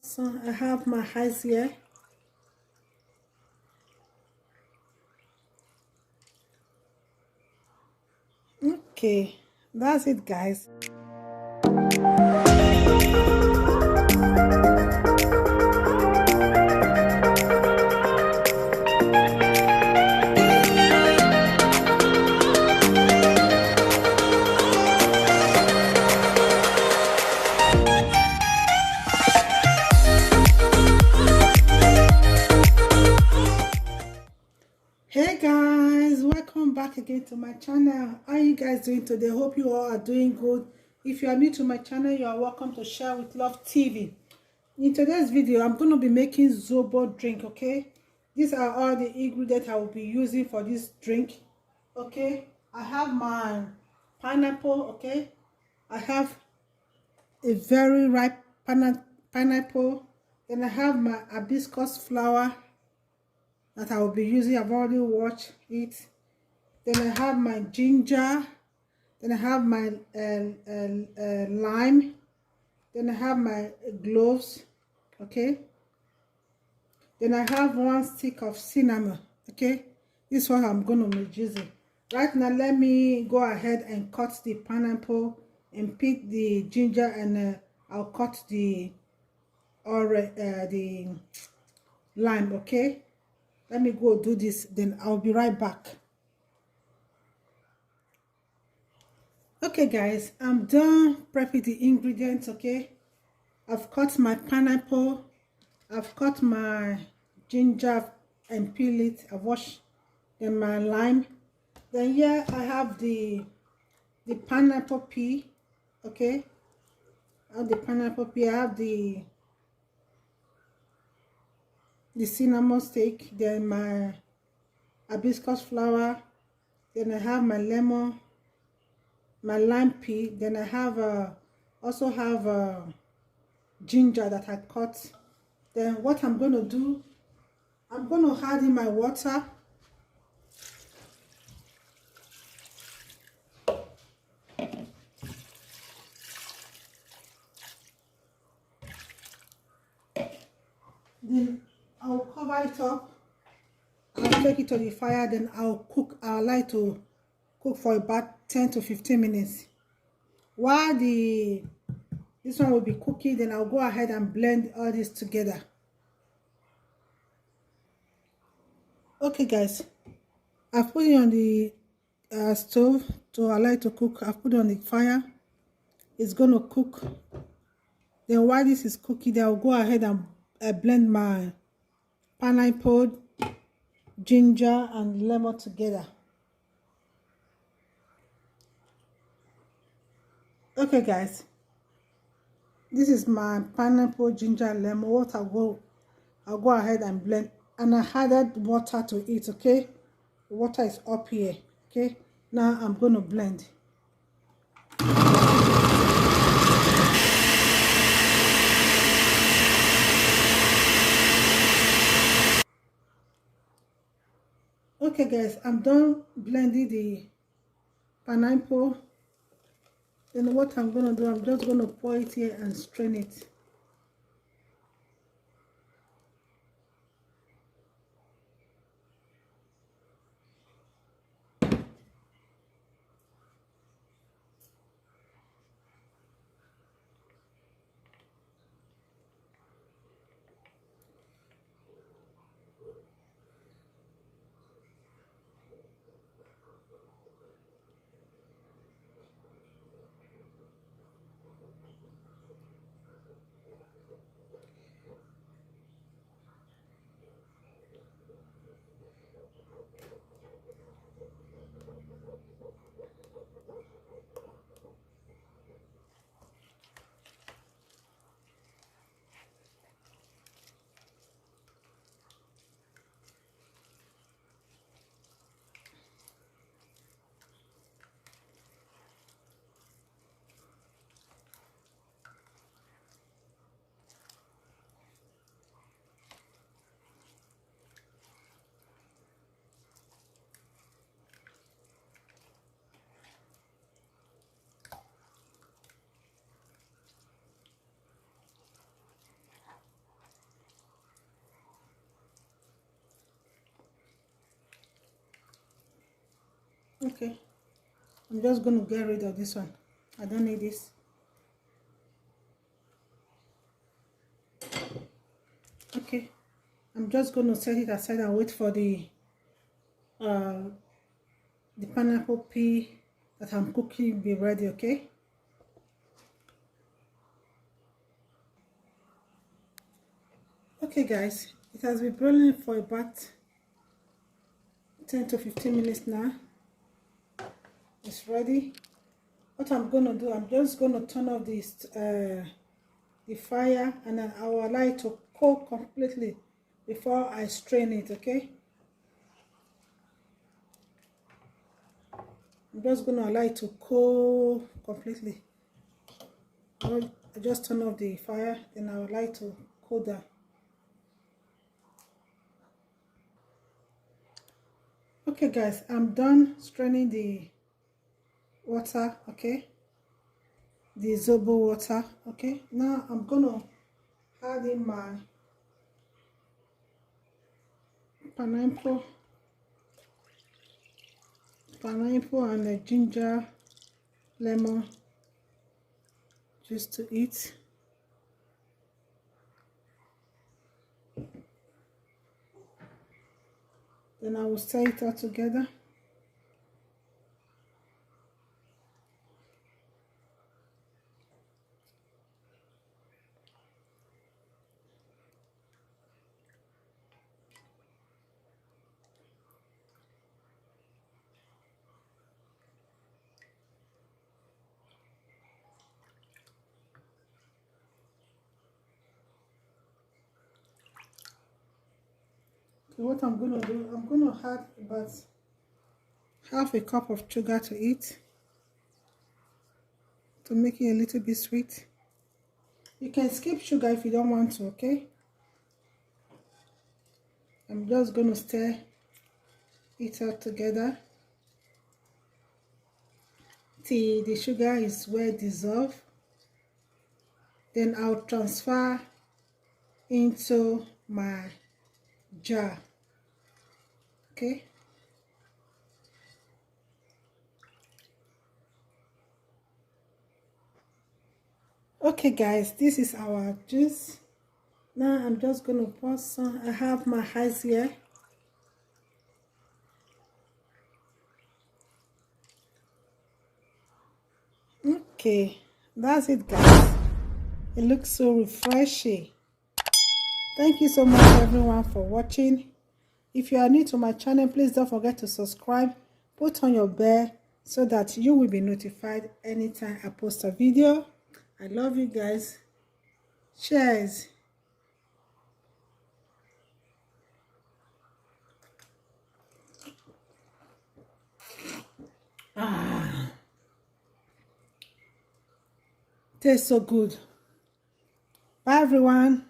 So I have my eyes here. Okay, that's it, guys. Hey guys, welcome back again to my channel. How are you guys doing today? Hope you all are doing good. If you are new to my channel, you are welcome to Sharewithlove TV. In today's video, I'm going to be making Zobo drink, okay? These are all the ingredients I will be using for this drink, okay? I have my pineapple, okay? I have a very ripe pineapple. Then I have my hibiscus flower that I will be using. I've already washed it. Then I have my ginger. Then I have my lime. Then I have my cloves, okay? Then I have 1 stick of cinnamon, okay? This is what I'm going to be using. Right now, let me go ahead and cut the pineapple and pick the ginger, and I'll cut the lime, okay? Let me go do this, then I'll be right back. Okay guys, I'm done prepping the ingredients, okay? I've cut my pineapple, I've cut my ginger and peel it, I've washed, then my lime. Then here I have the pineapple peel, okay? I have the pineapple peel, I have the cinnamon stick, then my hibiscus flower, then I have my lemon, my lime peel, then I have also have ginger that I cut. Then what I'm going to do, I'm going to add in my water. Then I'll cover it up. I'll take it to the fire, then I'll cook. I'll like to cook for about 10 to 15 minutes. While this one will be cooking, then I'll go ahead and blend all this together. Okay guys, I've put it on the stove to allow it to cook. I've put it on the fire. It's going to cook. Then while this is cooking, then I'll go ahead and blend my pineapple, ginger and lemon together. Okay guys, this is my pineapple, ginger and lemon. What I'll go ahead and blend, and I added water to it, okay? Water is up here, okay? Now I'm going to blend. Okay guys, I'm done blending the pineapple. Then what I'm going to do, I'm just going to pour it here and strain it. Okay, I'm just going to get rid of this one. I don't need this. Okay, I'm just going to set it aside and wait for the pineapple pea that I'm cooking be ready. Okay. Okay guys, it has been boiling for about 10 to 15 minutes now. It's ready. What I'm going to do, I'm just going to turn off this the fire, and then I will allow it to cook completely before I strain it. Okay, I'm just going to allow it to cook completely. I just turn off the fire, then I would like to cool down. Okay guys, I'm done straining the water. Okay, the Zobo water. Okay, now I'm gonna add in my pineapple and the ginger lemon juice to eat. Then I will stir it all together. So what I'm gonna do, I'm gonna add about half a cup of sugar to it to make it a little bit sweet. You can skip sugar if you don't want to. Okay, I'm just gonna stir it all together till the sugar is well dissolved. Then I'll transfer into my jar. Okay, okay guys, this is our juice. Now I'm just gonna pour some. I have my ice here. Okay, that's it guys. It looks so refreshing. Thank you so much everyone for watching. If you are new to my channel, please don't forget to subscribe, put on your bell so that you will be notified anytime I post a video. I love you guys. Cheers. Tastes so good. Bye everyone.